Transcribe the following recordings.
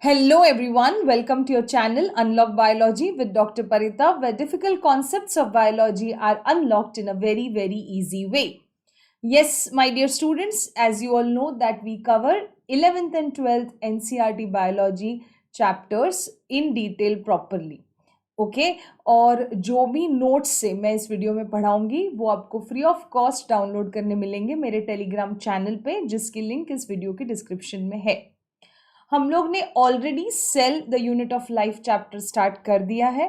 Hello everyone, welcome to your channel Unlock Biology with Dr. Parita, where difficult concepts of biology are unlocked in a very easy way. Yes, my dear students, as you all know that we cover 11th and 12th NCERT biology chapters in detail properly. Okay और जो भी notes से मैं इस video में पढ़ाऊंगी वो आपको free of cost download करने मिलेंगे मेरे टेलीग्राम चैनल पे, जिसकी लिंक इस वीडियो के डिस्क्रिप्शन में है। हम लोग ने already cell the unit of life chapter start कर दिया है।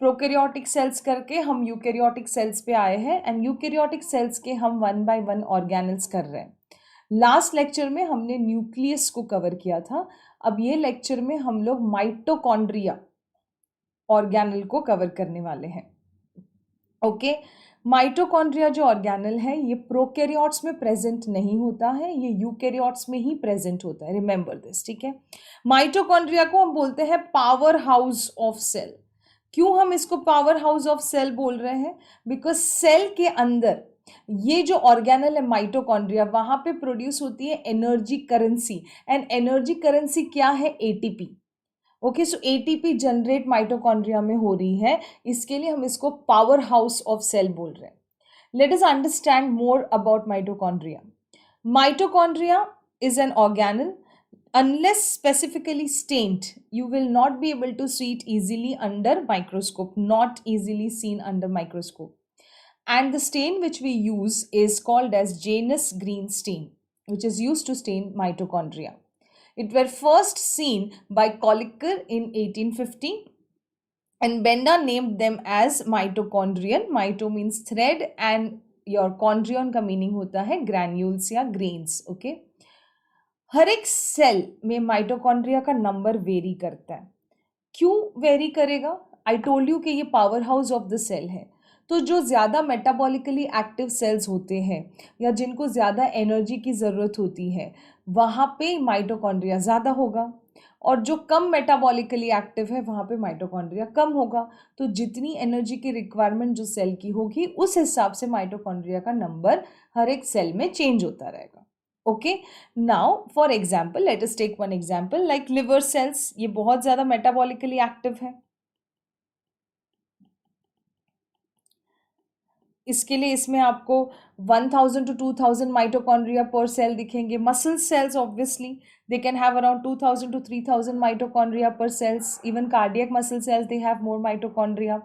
प्रोकैरियोटिक सेल्स करके हम यूकैरियोटिक सेल्स पे आए हैं एंड यूकैरियोटिक सेल्स के हम 1 बाय 1 ऑर्गेनल्स कर रहे हैं। लास्ट लेक्चर में हमने न्यूक्लियस को कवर किया था। अब ये लेक्चर में हम लोग माइटोकॉन्ड्रिया ऑर्गेनल को कवर करने वाले हैं। ओके, माइटोकॉन्ड्रिया जो ऑर्गेनल है ये प्रोकैरियोट्स में प्रेजेंट नहीं होता है, ये यूकैरियोट्स में ही प्रेजेंट होता है। रिमेंबर दिस, ठीक है। माइटोकॉन्ड्रिया को हम बोलते हैं पावर हाउस ऑफ सेल। क्यों हम इसको पावर हाउस ऑफ सेल बोल रहे हैं? बिकॉज सेल के अंदर ये जो ऑर्गेनल है माइटोकॉन्ड्रिया, वहां पे प्रोड्यूस होती है energy currency, and energy currency क्या है? एटीपी। ओके, सो एटीपी जनरेट माइटोकॉन्ड्रिया में हो रही है, इसके लिए हम इसको पावर हाउस ऑफ सेल बोल रहे हैं। Let us understand more about mitochondria. Mitochondria is an organelle unless specifically stained, you will not be able to see it easily under microscope, not easily seen under microscope. And the stain which we use is called as Janus green stain, which is used to stain mitochondria. It were first seen by Kolliker in 1850, and Benda named them as mitochondrion. Mito means thread and your chondrion का meaning होता है granules या grains. Okay, हर एक cell में mitochondria का number very करता है। क्यों वेरी करेगा? आई टोल्ड यू कि ये power house of the cell है। तो जो ज़्यादा मेटाबॉलिकली एक्टिव सेल्स होते हैं या जिनको ज़्यादा एनर्जी की ज़रूरत होती है, वहाँ पे माइटोकॉन्ड्रिया ज़्यादा होगा, और जो कम मेटाबॉलिकली एक्टिव है वहाँ पे माइटोकॉन्ड्रिया कम होगा। तो जितनी एनर्जी की रिक्वायरमेंट जो सेल की होगी उस हिसाब से माइटोकॉन्ड्रिया का नंबर हर एक सेल में चेंज होता रहेगा। Okay, now for example let us take one example like liver cells. ये बहुत ज्यादा मेटाबॉलिकली एक्टिव है, इसके लिए इसमें आपको 1000 to 2000 माइटोकॉन्ड्रिया पर सेल दिखेंगे। Muscle cells obviously they can have around 2000 to 3000 mitochondria per cells. Even cardiac muscle cells they have more mitochondria.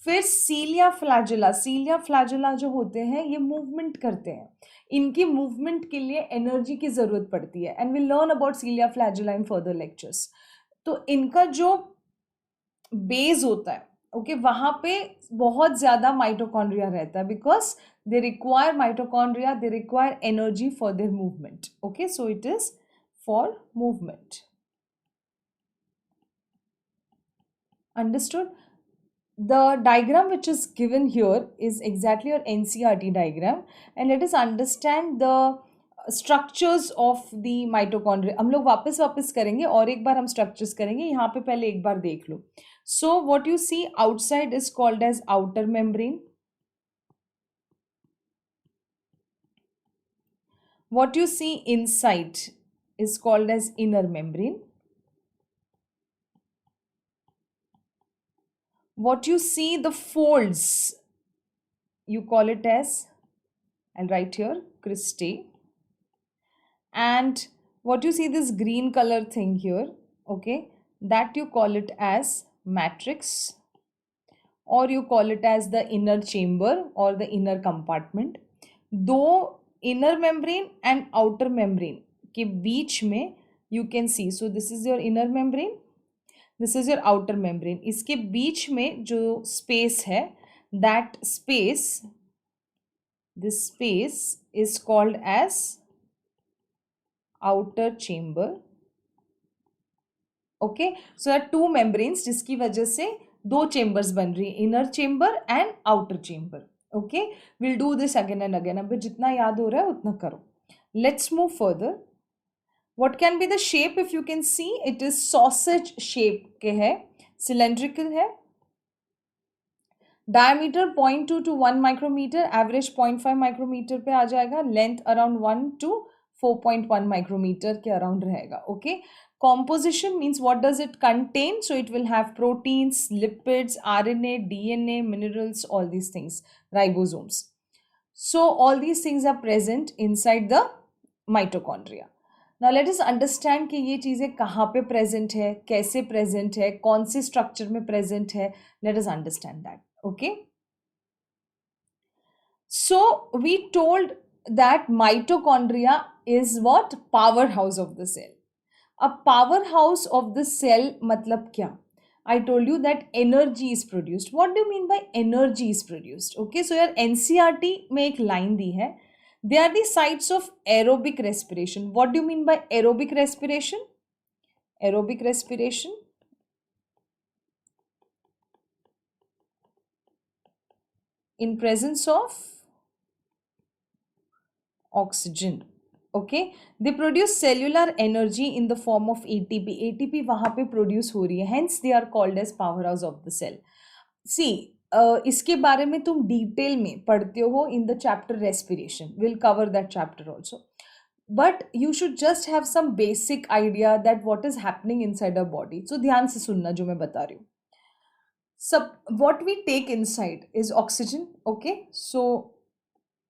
फिर सीलिया फ्लैजुला जो होते हैं ये मूवमेंट करते हैं। इनकी मूवमेंट के लिए एनर्जी की जरूरत पड़ती है, and will learn about cilia flagella in further lectures. तो इनका जो बेस होता है, ओके, वहां पे बहुत ज्यादा माइटोकॉन्ड्रिया रहता है, because they require mitochondria, they require energy for their movement. Okay, so it is for movement. Understood? The diagram which is given here is exactly your NCERT diagram, and let us understand the structures of the mitochondria. हम लोग वापस करेंगे और एक बार हम structures करेंगे, यहाँ पे पहले एक बार देख लो। So what you see outside is called as outer membrane. What you see inside is called as inner membrane. What you see the folds, you call it as, I'll write here, cristae. And what you see this green color thing here, okay, that you call it as matrix, or you call it as the inner chamber or the inner compartment. दो inner membrane and outer membrane के बीच में you can see, so this is your inner membrane, this is your outer membrane. इसके बीच में जो space है, that space, this space is called as outer chamber. Okay, so there are two membranes जिसकी वजह से दो chambers बन रही है, inner chamber and outer chamber. Okay, we'll do this again and again. अब जितना याद हो रहा है उतना करो. Let's move further. What can be the shape? If you can see, it is sausage shape के है, cylindrical है, diameter 0.2 to 1 micrometer, average 0.5 micrometer पे आ जाएगा, length around 1 to 4.1 माइक्रोमीटर के अराउंड रहेगा। Okay, Composition means what does it contain? So it will have proteins, lipids, RNA, DNA, minerals, all these things, ribosomes. So all these things are present inside the mitochondria. Now let us understand कि ये चीजें कहाँ पे present है, कैसे present है, कौन से structure में present है. Let us understand that. Okay. So we told that mitochondria is what? Powerhouse of the cell. A powerhouse of the cell मतलब क्या? I told you that energy is produced. What do you mean by energy is produced? Okay, so your NCRT में एक line दी है. They are the sites of aerobic respiration. What do you mean by aerobic respiration? Aerobic respiration in presence of oxygen. Okay, they produce cellular energy in the form of ATP. ATP वहाँ पे produce हो रही है. Hence they are called as powerhouse of the cell. See, इसके बारे में तुम detail में पढ़ते हो in the chapter respiration. We'll cover that chapter also. But you should just have some basic idea that what is happening inside our body. So ध्यान से सुनना जो मैं बता रही हूँ. What we take inside is oxygen. Okay, so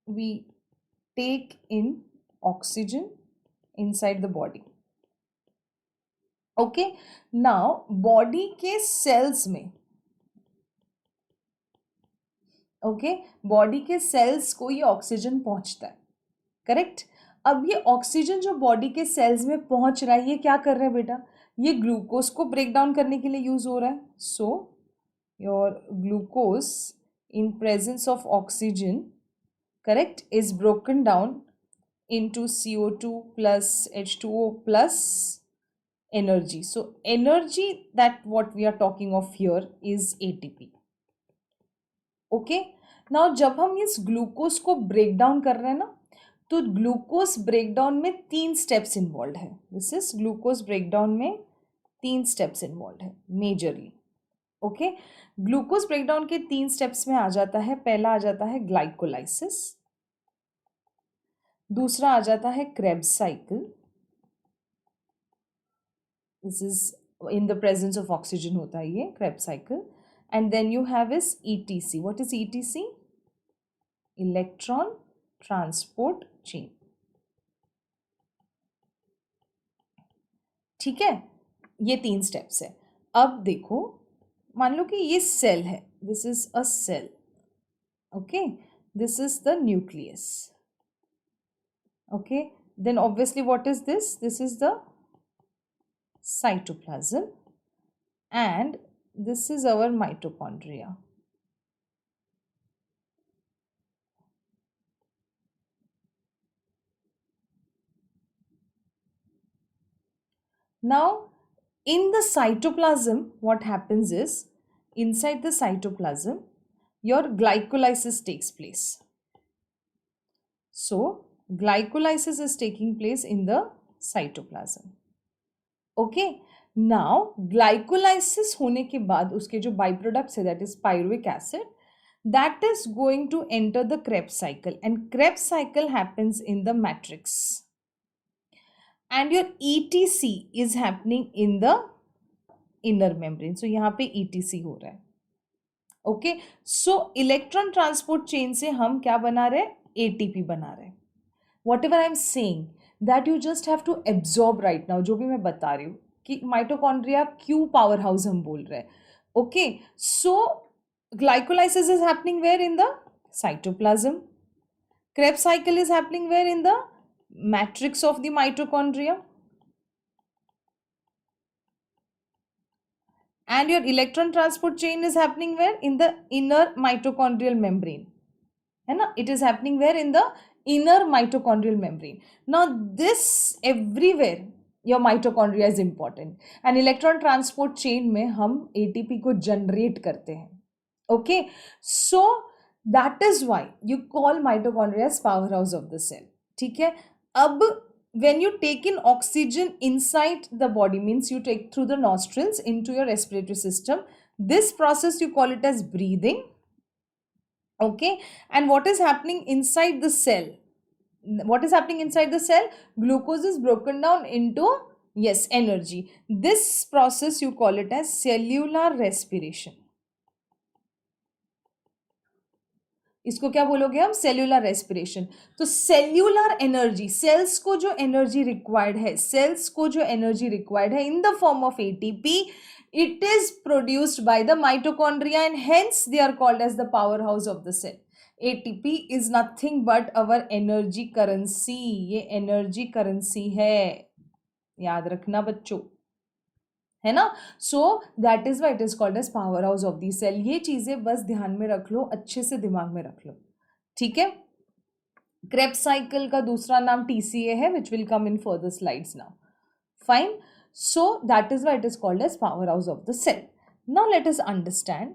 we take in oxygen inside the body. Okay, now body के cells में, okay, body के cells को ये oxygen पहुंचता है, correct? अब ये oxygen जो body के cells में पहुंच रहा है, ये क्या कर रहा है बेटा? ये ग्लूकोज को ब्रेक डाउन करने के लिए यूज हो रहा है. So your glucose in presence of oxygen, correct, is broken down into CO2 plus H2O plus energy. So energy that what we are talking of here is ATP. Okay, now जब हम इस glucose को break down कर रहे हैं ना, तो glucose breakdown में 3 स्टेप्स इन्वॉल्व है. दिस इज ग्लूकोज ब्रेकडाउन में 3 स्टेप्स इन्वॉल्व है मेजरली. ओके, ग्लूकोज ब्रेकडाउन के 3 स्टेप्स में आ जाता है. पहला आ जाता है ग्लाइकोलाइसिस, दूसरा आ जाता है Krebs cycle. This is in the presence of oxygen होता है ये Krebs cycle. And then you have is ETC. What is ETC? Electron transport chain. ठीक है, ये 3 स्टेप्स है. अब देखो, मान लो कि ये सेल है. This is a cell. Okay, this is the nucleus. Okay, then obviously what is this? This is the cytoplasm and this is our mitochondria. Now in the cytoplasm what happens is, inside the cytoplasm your glycolysis takes place. So glycolysis is taking place in the cytoplasm. Okay, now glycolysis होने के बाद उसके जो by products है, that is pyruvic acid, that is going to enter the Krebs cycle, and Krebs cycle happens in the matrix, and your ETC is happening in the inner membrane. So यहाँ पे ETC हो रहा है. Okay, सो electron transport chain से हम क्या बना रहे हैं? ATP बना रहे हैं. Whatever I am saying that you just have to absorb right now. जो भी मैं बता रही हूँ कि माइटोकॉन्ड्रिया क्यों पावर हाउस हम बोल रहे हैं. Okay, so glycolysis is happening where? In the cytoplasm. Krebs cycle is happening where? In the matrix of the mitochondria. And your electron transport chain is happening where? In the inner mitochondrial membrane. है ना? It is happening where? In the inner mitochondrial membrane. Now this everywhere your mitochondria is important. And electron transport chain में हम ATP को generate करते हैं. Okay, so that is why you call mitochondria as powerhouse of the cell. ठीक है, अब when you take in oxygen inside the body, means you take through the nostrils into your respiratory system. This process you call it as breathing. Okay, and what is happening inside the cell? What is happening inside the cell? Glucose is broken down into Yes, energy. This process you call it as cellular respiration. इसको क्या बोलोगे हम? Cellular respiration. तो cellular energy, sales को जो energy required है, sales को जो एनर्जी रिक्वायर्ड है in the form of ATP, it is produced by the mitochondria and hence they are called as the powerhouse of the cell. ATP is nothing but our energy currency. ये energy currency है, याद रखना बच्चों, है ना. So that is why it is called as power house of the cell. ये चीजें बस ध्यान में रख लो, अच्छे से दिमाग में रख लो, ठीक है. क्रेब्स साइकिल का दूसरा नाम टीसीए है, which will come in further slides now. Fine. So that is why it is called as powerhouse of the cell. Now let us understand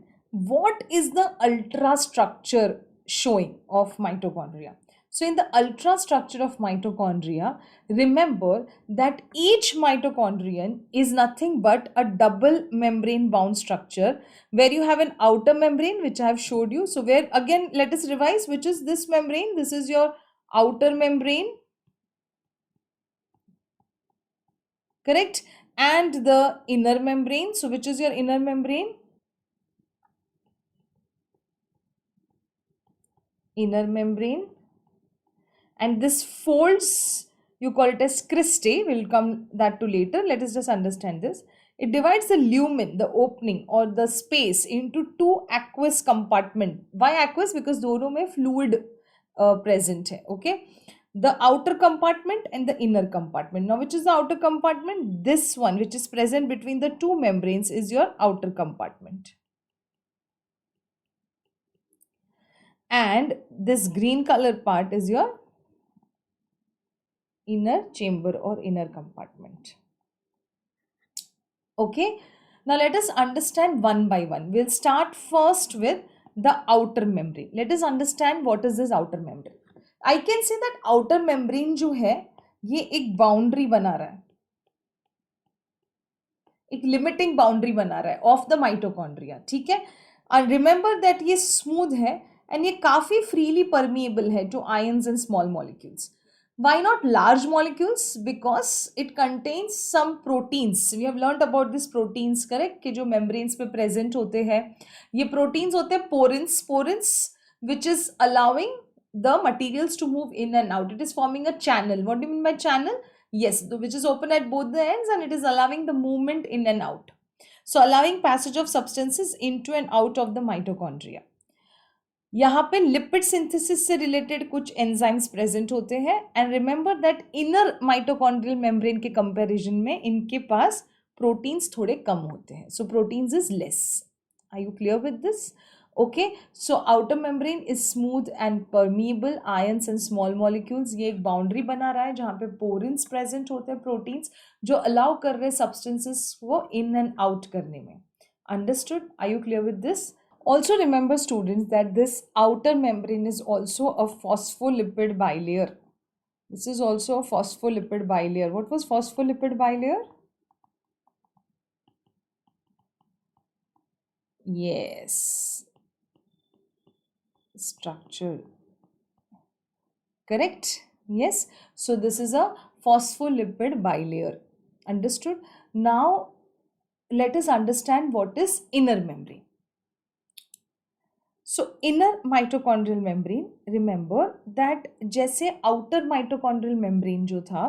what is the ultrastructure showing of mitochondria. So in the ultrastructure of mitochondria, remember that each mitochondrion is nothing but a double membrane bound structure where you have an outer membrane which I have showed you. So where again let us revise, which is this membrane. This is your outer membrane, correct, and the inner membrane. So which is your inner membrane? Inner membrane. And this folds, you call it as cristae. We'll come that to later. Let us just understand this. It divides the lumen, the opening or the space, into two aqueous compartment. Why aqueous? Because दोनों में fluid present है. Okay. The outer compartment and the inner compartment. Now which is the outer compartment? This one which is present between the two membranes is your outer compartment. And this green color part is your inner chamber or inner compartment. Okay. Now let us understand one by one. We'll start first with the outer membrane. Let us understand what is this outer membrane. I can say that outer membrane जो है ये एक boundary बना रहा है, एक limiting boundary बना रहा है ऑफ द माइटोकॉन्ड्रिया, ठीक है. एंड रिमेंबर दैट ये स्मूथ है एंड ये काफी फ्रीली परमिएबल है to ions and small molecules. Why not large molecules? Because it contains some proteins. We have learned about these proteins, correct? कि जो membranes पे present होते हैं, ये proteins होते हैं porins. Porins, which is allowing the materials to move in and out. It is forming a channel. What do you mean by channel? Yes, which is open at both the ends and it is allowing the movement in and out. So allowing passage of substances into and out of the mitochondria. यहाँ पे lipid synthesis से related कुछ enzymes present होते हैं and remember that inner mitochondrial membrane के comparison में इनके पास प्रोटीन्स थोड़े कम होते हैं. So proteins is less. Are you clear with this? Okay. So outer membrane is smooth and permeable, ions and small molecules. ये एक बाउंड्री बना रहा है जहाँ पे पोरिन्स प्रेजेंट होते हैं, प्रोटीन्स जो अलाउ कर रहे हैं सब्सटेंसेस को इन एंड आउट करने में. Understood? Are you clear with this? Also remember students that this outer membrane is also a phospholipid bilayer. This is also a phospholipid bilayer. What was phospholipid bilayer? Yes. Structure. Correct? Yes. So this is a phospholipid bilayer. Understood? Now let us understand what is inner membrane. So inner mitochondrial membrane, remember that जैसे outer mitochondrial membrane जो था,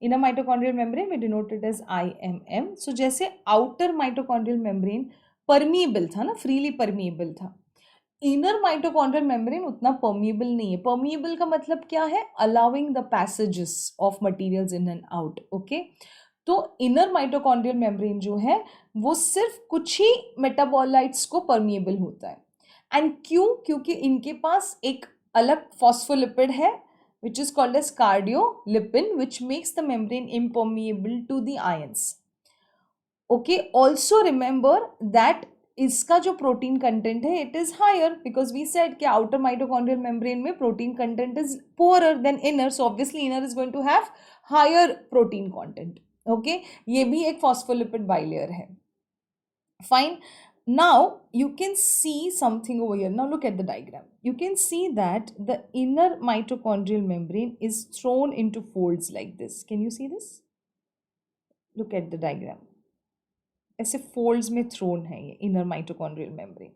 inner mitochondrial membrane we denote it as IMM. So जैसे outer mitochondrial membrane permeable था ना, freely permeable था, inner mitochondrial membrane उतना permeable नहीं है. Permeable का मतलब क्या है? Allowing the passages of materials in and out. Okay. तो inner mitochondrial membrane जो है वो सिर्फ कुछ ही मेटाबोलाइट्स को permeable होता है. एंड क्यों? क्योंकि इनके पास एक अलग फॉस्फोलिपिड है which is called as cardiolipin which makes the membrane impermeable to the ions. Okay, also remember that इसका जो प्रोटीन कंटेंट है it is higher because we said कि आउटर माइटोकॉन्ड्रियल मेम्ब्रेन में protein content is poorer than inner, so obviously inner is going to have higher protein content. Okay, ये भी एक phospholipid bilayer है. Fine. Now you can see something over here. Now look at the diagram. You can see that the inner mitochondrial membrane is thrown into folds like this. Can you see this? Look at the diagram, ऐसे folds में throne है ये inner mitochondrial membrane.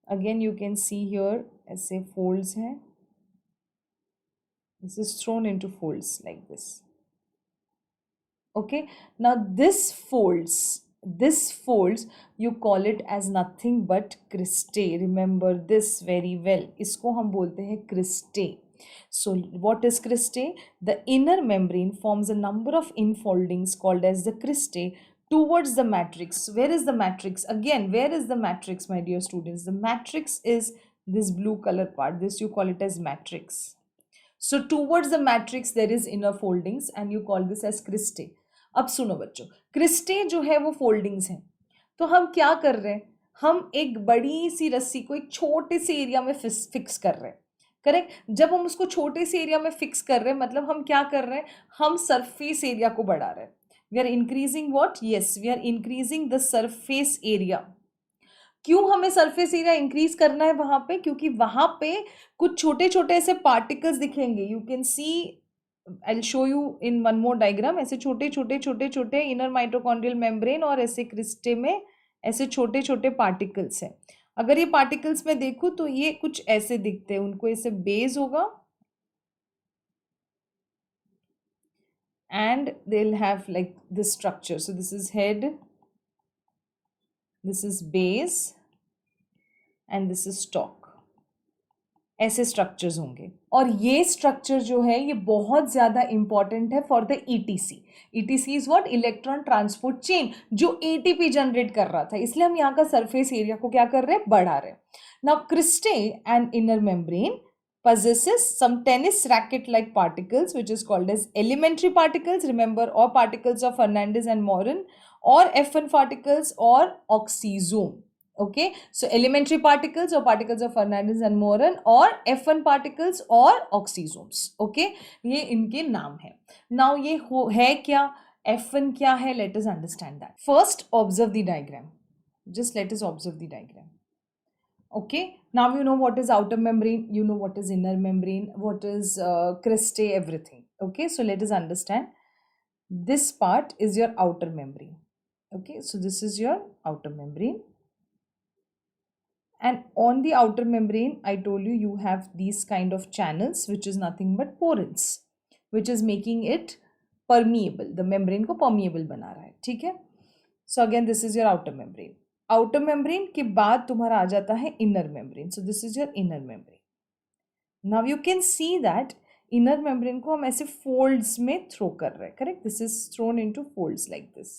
Again you can see here ऐसे folds हैं. This is thrown into folds like this. Okay, now this folds, you call it as nothing but cristae. Remember this very well. इसको हम बोलते हैं cristae. So what is cristae? The inner membrane forms a number of infoldings called as the cristae towards the matrix. Where is the matrix? Again, where is the matrix, my dear students? The matrix is this blue color part. This you call it as matrix. So towards the matrix there is inner foldings and you call this as cristae. अब सुनो बच्चों, cristae जो है वो foldings हैं. तो हम क्या कर रहे हैं, हम एक बड़ी सी रस्सी को एक छोटे से एरिया में फिक्स कर रहे हैं. करेक्ट. जब हम उसको छोटे से एरिया में फिक्स कर रहे हैं मतलब हम क्या कर रहे हैं, हम सरफेस एरिया को बढ़ा रहे हैं. We are increasing what, yes we are increasing the surface area. क्यों हमें सरफेस एरिया इंक्रीज करना है वहां पे, क्योंकि वहां पे कुछ छोटे छोटे ऐसे पार्टिकल्स दिखेंगे. You can C, I will show you in one more diagram. ऐसे छोटे छोटे छोटे छोटे इनर माइटोकॉन्ड्रियल मेम्ब्रेन और ऐसे क्रिस्टे में ऐसे छोटे छोटे पार्टिकल्स हैं. अगर ये पार्टिकल्स में देखूं तो ये कुछ ऐसे दिखते हैं. उनको ऐसे बेस होगा and they'll have like this structure. So this is head, this is base and this is stalk. ऐसे स्ट्रक्चर्स होंगे और ये स्ट्रक्चर जो है ये बहुत ज़्यादा इंपॉर्टेंट है for the etc. Etc is what, electron transport chain, जो एटीपी जनरेट कर रहा था. इसलिए हम यहाँ का सरफेस एरिया को क्या कर रहे हैं, बढ़ा रहे हैं. Now cristae and inner membrane possesses some tennis racket like particles which is called as elementary particles, remember, or particles of Fernandez and Morin, or F1 particles or oxysome. Okay, so elementary particles or particles of Fernandez and Morin, or F1 particles or oxysomes. Okay, ये इनके नाम है. Now ये है क्या, F1 क्या है, let us understand that. First observe the diagram. Just let us observe the diagram. Okay, now you know what is outer membrane, you know what is inner membrane, what is cristae, everything. Okay, so let us understand. This part is your outer membrane. Okay, so this is your outer membrane, and on the outer membrane I told you you have these kind of channels which is nothing but porins, which is making it permeable. The membrane को permeable बना रहा है. ठीक है. So again this is your outer membrane. Outer membrane के बाद तुम्हारा आ जाता है inner membrane. So this is your inner membrane. Now you can see that inner membrane को हम ऐसे फोल्ड्स में थ्रो कर रहे हैं. Correct. This is throne into folds like this.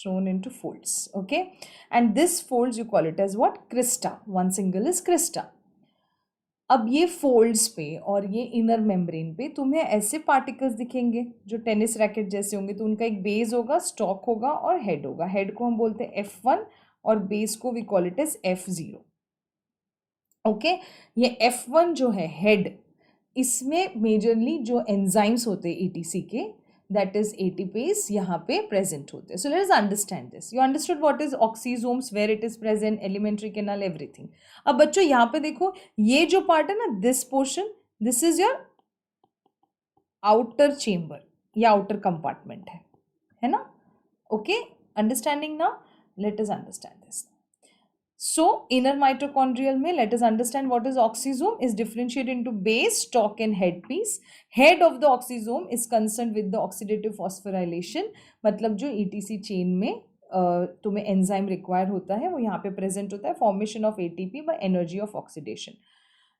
thrown into folds. Okay, and this folds you call it as what, crista. One single is crista. अब ये folds पे और ये इनर मेम्ब्रेन पे तुम्हें ऐसे पार्टिकल्स दिखेंगे जो टेनिस रैकेट जैसे होंगे. तो उनका एक बेस होगा, स्टॉक होगा और हेड होगा. हेड को हम बोलते हैं F1 और बेस को we call it as F0. Okay, ये F1 जो है हेड, इसमें मेजरली जो एंजाइम्स होते हैं ईटीसी के, that is ATPase, यहाँ पे present होते हैं. So let us understand this. You understood what is oxysomes, where it is present, elementary canal, everything. अब बच्चों यहाँ पे देखो, ये जो part है ना, this portion, this is your outer chamber या outer compartment है ना? Okay, understanding now? Let us understand this. So inner mitochondrial में let us understand what is oxysome is differentiated into base, stalk and head piece. Head of the oxysome is concerned with the oxidative phosphorylation. मतलब जो ETC chain में तुम्हें enzyme require होता है वो यहाँ पे present होता है, formation of ATP by energy of oxidation.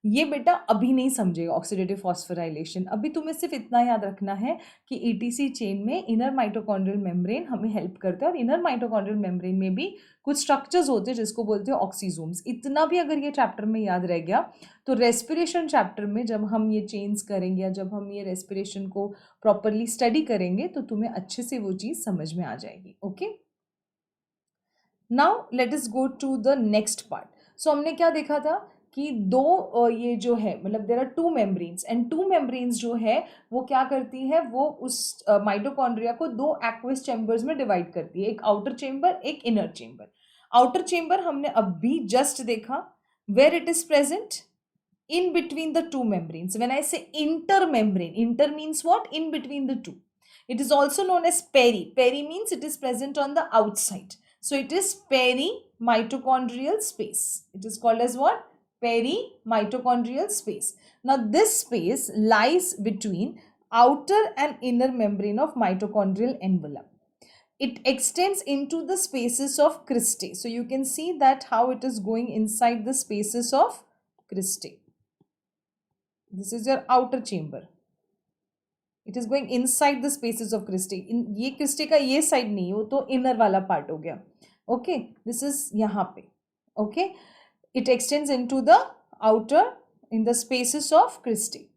ये बेटा अभी नहीं समझेगा ऑक्सीडेटिव फॉस्फोराइलेशन. अभी तुम्हें सिर्फ इतना याद रखना है कि ईटीसी चेन में इनर माइटोकॉन्ड्रियल मेम्ब्रेन हमें हेल्प करता है और इनर माइटोकॉन्ड्रियल मेम्ब्रेन में भी कुछ स्ट्रक्चर्स होते हैं जिसको बोलते हैं ऑक्सीजोम्स. इतना भी अगर ये चैप्टर में याद रह गया तो रेस्पिरेशन चैप्टर में जब हम ये चेंज करेंगे या जब हम ये रेस्पिरेशन को प्रॉपरली स्टडी करेंगे तो तुम्हें अच्छे से वो चीज़ समझ में आ जाएगी. Okay, now let us go to the next part. So हमने क्या देखा था कि दो ये जो है मतलब there are two membranes and two membranes जो है वो क्या करती है, वो उस माइटोकॉन्ड्रिया को दो एक्वस चैम्बर्स में डिवाइड करती है. एक आउटर चेम्बर, एक इनर चेम्बर. आउटर चेम्बर हमने अभी जस्ट देखा, where it is present, in between the two membranes. When I say intermembrane, inter means what? In between the two. It is also known as peri. Peri means it is present on the outside. So it is peri-mitochondrial space. It is called as what? Peri-mitochondrial space. Now this space lies between outer and inner membrane of mitochondrial envelope. It extends into the spaces of cristae. So you can see that how it is going inside the spaces of cristae. This is your outer chamber. It is going inside the spaces of cristae. ये cristae का ये side नहीं, वो तो inner वाला part हो गया. Okay, this is यहाँ पे. Okay, it extends into the outer in the spaces of cristae.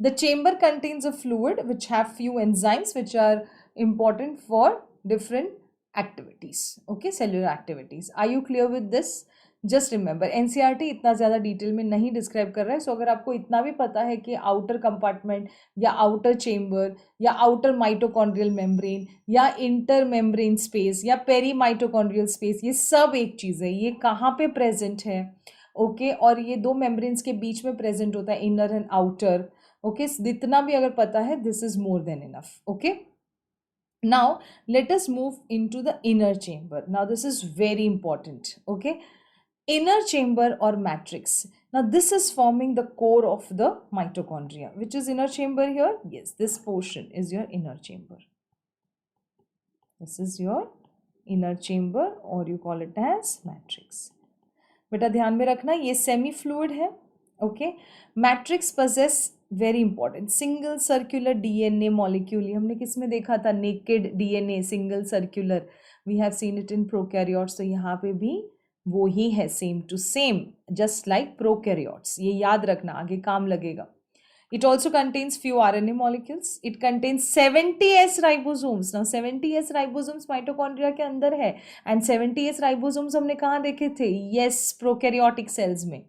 The chamber contains a fluid which have few enzymes which are important for different activities. Okay, cellular activities. Are you clear with this? Just remember NCERT इतना ज़्यादा detail में नहीं describe कर रहा है. सो अगर आपको इतना भी पता है कि आउटर कंपार्टमेंट या आउटर चेम्बर या आउटर माइटोकॉन्ड्रियल मेम्ब्रेन या इंटर मेम्ब्रेन स्पेस या पेरी माइटोकॉन्ड्रियल स्पेस, ये सब एक चीज़ है. ये कहाँ पे प्रेजेंट है? ओके और ये दो मेम्ब्रेन्स के बीच में प्रेजेंट होता है, इनर एंड आउटर. ओके इतना भी अगर पता है, this is more than enough. Okay now let us move into the inner chamber. Now this is very important. Okay, inner chamber or matrix. Now this is forming the core of the mitochondria. Which is inner chamber here? Yes, this portion is your inner chamber. This is your inner chamber or you call it as matrix. बेटा ध्यान में रखना ये semi fluid है. Okay matrix possesses very important single circular DNA molecule. हमने किस में देखा था? Naked DNA single circular. We have seen it in prokaryotes. तो यहाँ पे भी वो ही है, same to same, just like prokaryotes. ये याद रखना, आगे काम लगेगा. It also contains few RNA molecules. It contains 70S ribosomes. Now 70S ribosomes mitochondria के अंदर है. And 70S ribosomes हमने कहाँ देखे थे? Yes, prokaryotic cells में.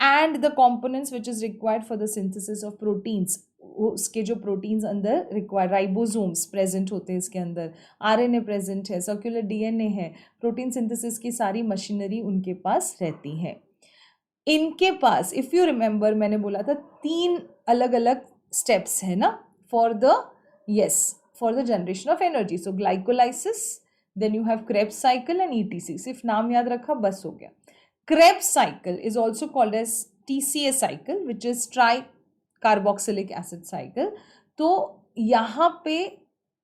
And the components which is required for the synthesis of proteins. उसके जो प्रोटीन्स अंदर रिक्वायर, राइबोसोम्स प्रेजेंट होते हैं इसके अंदर, आरएनए प्रेजेंट है, सर्कुलर डीएनए है, प्रोटीन सिंथेसिस की सारी मशीनरी उनके पास रहती है. इनके पास इफ यू रिमेंबर मैंने बोला था 3 अलग अलग स्टेप्स है ना for the for the generation of energy. So glycolysis, then you have Krebs cycle and ETC. सिर्फ नाम याद रखा बस हो गया. Krebs cycle is also called as TCA cycle which is tricarboxylic acid cycle. तो यहाँ पे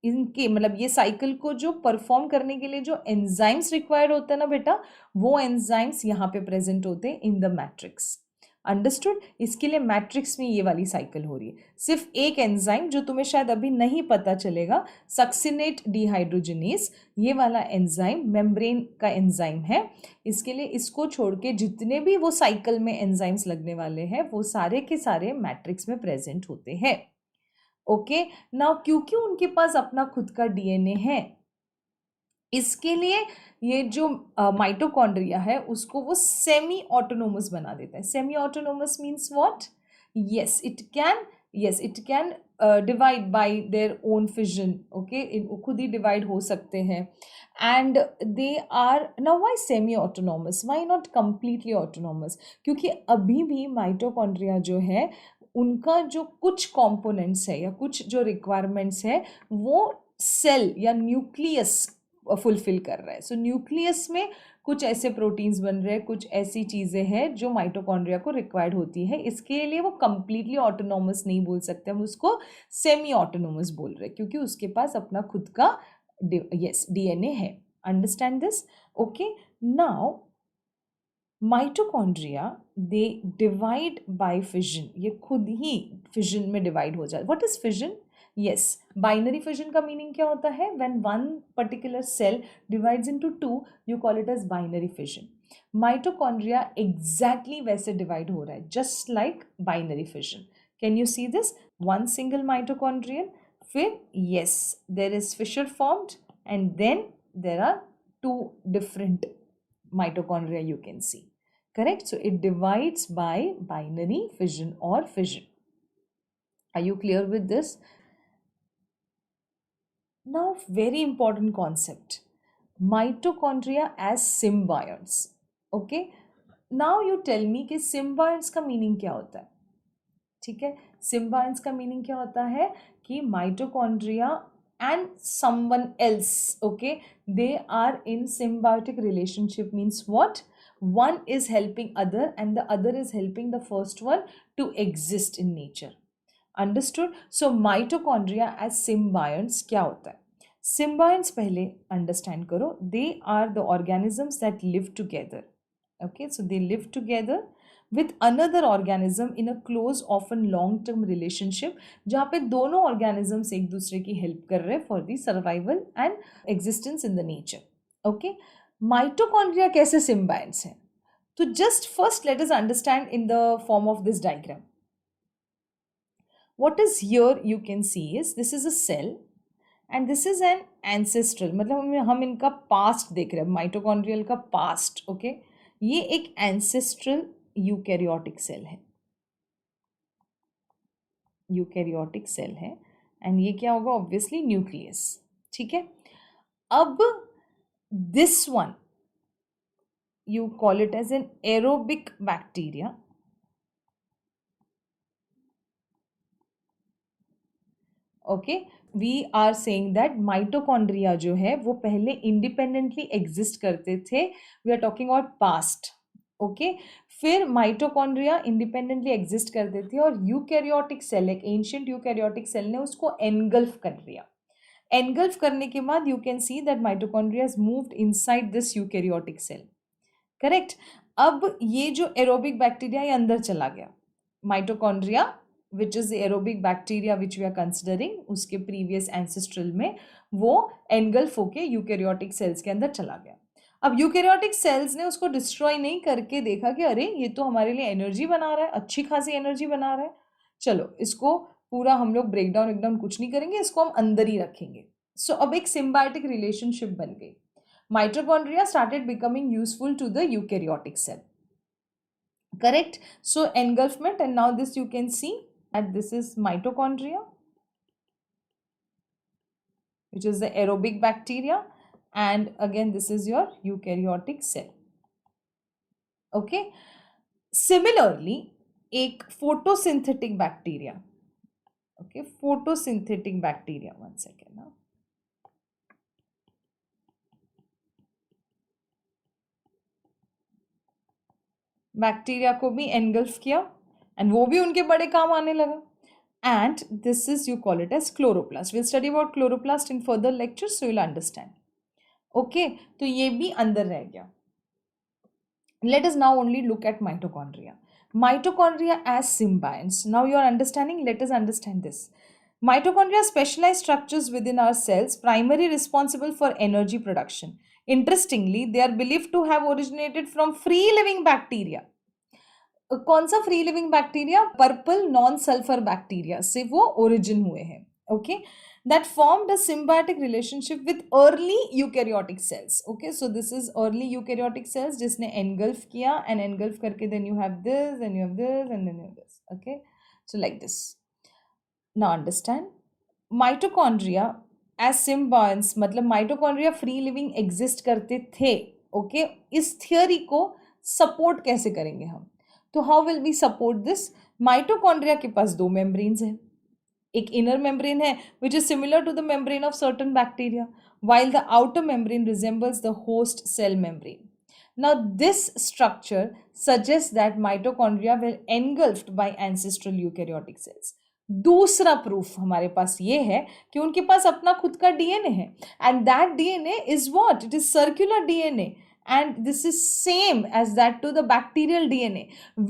इनके मतलब ये साइकिल को जो परफॉर्म करने के लिए जो एंजाइम्स रिक्वायर्ड होते हैं ना बेटा, वो एंजाइम्स यहाँ पे प्रेजेंट होते हैं इन द मैट्रिक्स. अंडरस्टूड? इसके लिए मैट्रिक्स में ये वाली साइकिल हो रही है. सिर्फ एक एंजाइम जो तुम्हें शायद अभी नहीं पता चलेगा, सक्सिनेट डिहाइड्रोजिनेज, ये वाला एंजाइम मेम्ब्रेन का एंजाइम है. इसके लिए इसको छोड़ के जितने भी वो साइकिल में एंजाइम्स लगने वाले हैं वो सारे के सारे मैट्रिक्स में प्रेजेंट होते हैं. ओके नाउ क्योंकि उनके पास अपना खुद का डीएनए है, इसके लिए ये जो माइटोकॉन्ड्रिया है उसको वो सेमी ऑटोनोमस बना देता है. Semi autonomous means what? Yes it can divide by their own fission. Okay खुद ही डिवाइड हो सकते हैं. And they are now why semi autonomous, why not completely autonomous? क्योंकि अभी भी माइटोकॉन्ड्रिया जो है उनका जो कुछ कंपोनेंट्स है या कुछ जो रिक्वायरमेंट्स है वो सेल या न्यूक्लियस फुलफिल कर रहा है. सो न्यूक्लियस में कुछ ऐसे प्रोटीन्स बन रहे हैं, कुछ ऐसी चीज़ें हैं जो माइटोकॉन्ड्रिया को रिक्वायर्ड होती है. इसके लिए वो कंप्लीटली ऑटोनोमस नहीं बोल सकते, हम उसको सेमी ऑटोनोमस बोल रहे हैं क्योंकि उसके पास अपना खुद का डीएनए है. Understand this? Okay now mitochondria they divide by fission. ये खुद ही फिजन में डिवाइड हो जाए. What is fission? yes binary fission का मीनिंग क्या होता है? when one particular cell divides into two you call it as binary fission. Mitochondria exactly वैसे डिवाइड हो रहा है just like binary fission. can you see this? one single mitochondrion, फिर yes there is fissure formed and then there are two different mitochondria you can see. Correct? So it divides by binary fission or fission. Are you clear with this? Now, very important concept, mitochondria as symbionts. Okay, now you tell me कि symbionts का meaning क्या होता है. ठीक है, सिम्बायंट्स का meaning क्या होता है कि mitochondria and someone else, okay, they are in symbiotic relationship. Means what? One is helping other and the other is helping the first one to exist in nature. Understood? So mitochondria as symbionts क्या होता है? Symbionts पहले understand करो. They are the organisms that live together. Okay, so they live together with another organism in a close often long term relationship जहाँ पे दोनों organisms एक दूसरे की help कर रहे हैं for the survival and existence in the nature. Okay, mitochondria कैसे symbionts हैं? तो just first let us understand in the form of this diagram. What is here you can see is this is a cell and this is an ancestral, मतलब हम इनका past देख रहे हैं, mitochondrial का past. Okay, ये एक ancestral eukaryotic cell है, यूकैरियोटिक सेल है एंड ये क्या होगा? Obviously nucleus. ठीक है, अब this one you call it as an aerobic bacteria. Okay, we are saying that mitochondria जो है वो पहले independently exist करते थे. We are talking about past. Okay, फिर माइटोकॉन्ड्रिया इंडिपेंडेंटली एग्जिस्ट करते थे और यूकैरियोटिक सेल, एक एंशिएंट यूकैरियोटिक सेल ने उसको एनगल्फ कर लिया. एनगल्फ करने के बाद you can see that mitochondria has moved inside this eukaryotic cell. Correct. अब ये जो एरोबिक बैक्टीरिया ये अंदर चला गया. Mitochondria which is the aerobic bacteria which we are considering, उसके प्रीवियस एंसेस्ट्रल में वो एनगल्फ होके यूकैरियोटिक सेल्स के अंदर चला गया. अब यूकैरियोटिक सेल्स ने उसको डिस्ट्रॉय नहीं करके देखा कि अरे ये तो हमारे लिए एनर्जी बना रहा है, अच्छी खासी एनर्जी बना रहा है, चलो इसको पूरा हम लोग ब्रेकडाउन एकदम कुछ नहीं करेंगे, इसको हम अंदर ही रखेंगे. सो अब एक सिम्बायोटिक रिलेशनशिप बन गई. Mitochondria started becoming useful to the eukaryotic cell. Correct. So engulfment and now this you can see that this is mitochondria which is the aerobic bacteria, and again this is your eukaryotic cell. Okay, similarly एक photosynthetic bacteria. Okay, photosynthetic bacteria, one second now. Bacteria को भी engulf किया and वो भी उनके बड़े काम आने लगा. And this is, you call it as chloroplast. We'll study about chloroplast in further lectures, so you'll understand. Okay, तो ये भी अंदर रह गया. Let us now only look at mitochondria. Mitochondria as symbionts. Now you are understanding. Let us understand this. Mitochondria are specialized structures within our cells, primarily responsible for energy production. Interestingly, they are believed to have originated from free living bacteria. कौन सा free living bacteria? Purple non sulphur bacteria से वो origin हुए हैं. Okay, that formed a symbiotic relationship with early eukaryotic cells. Okay, so this is early eukaryotic cells जिसने engulf किया and engulf करके then you have this and you have this and then you have this. Okay, so like this. Now understand, mitochondria as symbionts मतलब mitochondria free living exist करते थे. Okay, इस theory को support कैसे करेंगे हम? तो how will we support this? Mitochondria के पास दो मेम्ब्रेन्स हैं. एक इनर मेम्ब्रेन है which is similar to the membrane of certain bacteria, while the outer membrane resembles the host cell membrane. Now this structure suggests that mitochondria were engulfed by ancestral eukaryotic cells. दूसरा proof हमारे पास ये है कि उनके पास अपना खुद का DNA है and that DNA is what? It is circular DNA. And this is same as that to the bacterial DNA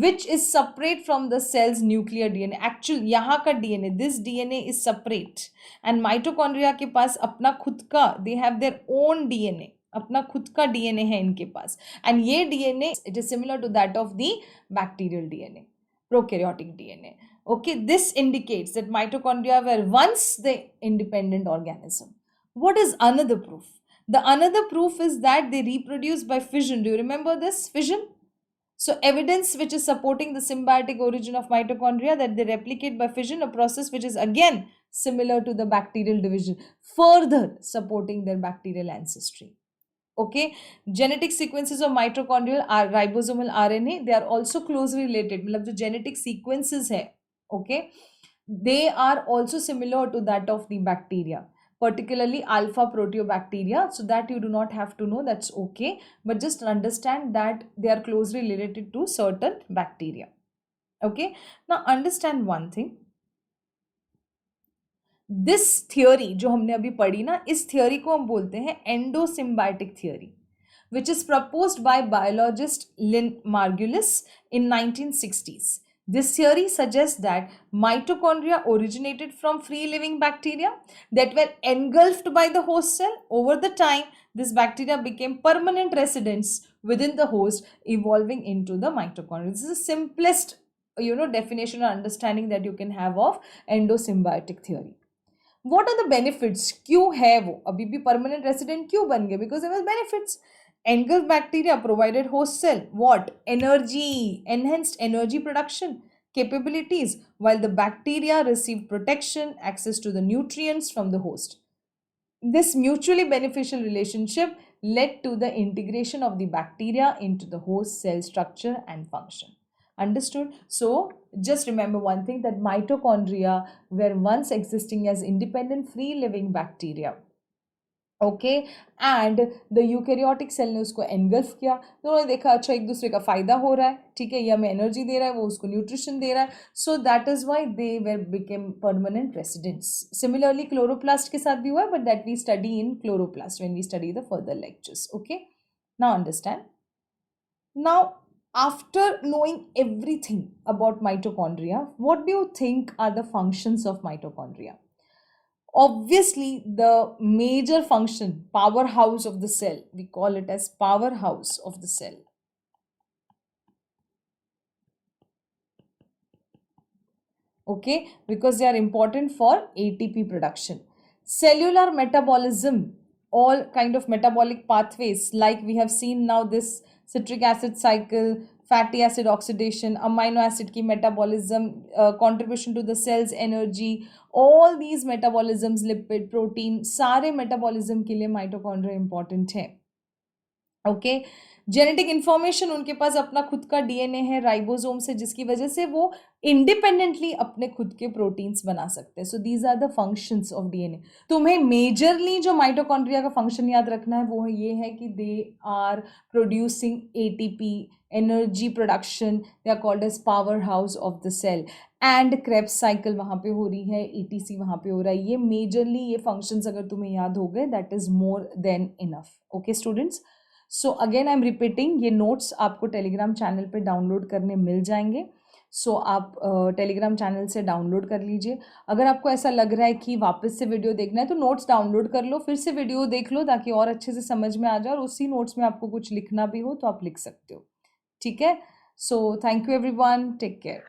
which is separate from the cell's nuclear DNA. Actually यहाँ का DNA, this DNA is separate and mitochondria के पास अपना खुद का, they have their own DNA, अपना खुद का DNA है इनके पास and ये DNA it is similar to that of the bacterial DNA, prokaryotic DNA. Okay, this indicates that mitochondria were once the independent organism. What is another proof? The another proof is that they reproduce by fission. Do you remember this? Fission. So evidence which is supporting the symbiotic origin of mitochondria, that they replicate by fission, a process which is again similar to the bacterial division, further supporting their bacterial ancestry. Okay, genetic sequences of mitochondrial are ribosomal RNA, they are also closely related, मतलब जो genetic sequences है, okay, they are also similar to that of the bacteria, particularly alpha proteobacteria. So that you do not have to know, that's okay, but just understand that they are closely related to certain bacteria. Okay, now understand one thing, this theory जो हमने अभी पढ़ी ना, इस theory को हम बोलते हैं endosymbiotic theory, which is proposed by biologist Lynn Margulis in 1960s. This theory suggests that mitochondria originated from free living bacteria that were engulfed by the host cell. Over the time, this bacteria became permanent residents within the host, evolving into the mitochondria. This is the simplest, definition or understanding that you can have of endosymbiotic theory. What are the benefits? क्यों है वो अभी भी permanent resident क्यों बन गए? Because there was benefits. Engulfed bacteria provided host cell what? Energy, enhanced energy production capabilities, while the bacteria received protection, access to the nutrients from the host. This mutually beneficial relationship led to the integration of the bacteria into the host cell structure and function. Understood? So, just remember one thing, that mitochondria were once existing as independent free living bacteria. Okay, and the eukaryotic cell ने उसको engulf किया, तो उन्होंने देखा अच्छा एक दूसरे का फायदा हो रहा है, ठीक है, ये हमें एनर्जी दे रहा है, वो उसको न्यूट्रिशन दे रहा है, so that is why they were became permanent residents. Similarly chloroplast के साथ भी हुआ है, but that we study in chloroplast when we study the further lectures. Okay, now understand. Now after knowing everything about mitochondria, what do you think are the functions of mitochondria? Obviously, the major function, powerhouse of the cell, we call it as powerhouse of the cell. Okay, because they are important for ATP production. Cellular metabolism, all kind of metabolic pathways, like we have seen now, this citric acid cycle, fatty acid oxidation, amino acid ki metabolism, contribution to the cell's energy, all these metabolisms, lipid, protein, सारे metabolism के लिए mitochondria important है. Okay, genetic information, उनके पास अपना खुद का DNA है ribosome से, जिसकी वजह से वो इंडिपेंडेंटली अपने खुद के प्रोटीन्स बना सकते हैं. So these are the functions of DNA. तुम्हें मेजरली जो माइटोकॉन्ड्रिया का फंक्शन याद रखना है वो ये है कि they are producing ATP, energy production, they are called as power house of the cell, and Krebs cycle वहाँ पे हो रही है, ईटीसी वहाँ पे हो रहा है. ये मेजरली ये फंक्शंस अगर तुम्हें याद हो गए, that is more than enough. Okay students, so again I am repeating, ये नोट्स आपको टेलीग्राम चैनल पे डाउनलोड करने मिल जाएंगे. सो आप टेलीग्राम चैनल से डाउनलोड कर लीजिए. अगर आपको ऐसा लग रहा है कि वापस से वीडियो देखना है, तो नोट्स डाउनलोड कर लो, फिर से वीडियो देख लो, ताकि और अच्छे से समझ में आ जाए, और उसी नोट्स में आपको कुछ लिखना भी हो तो आप लिख सकते हो. ठीक है, so thank you everyone, take care.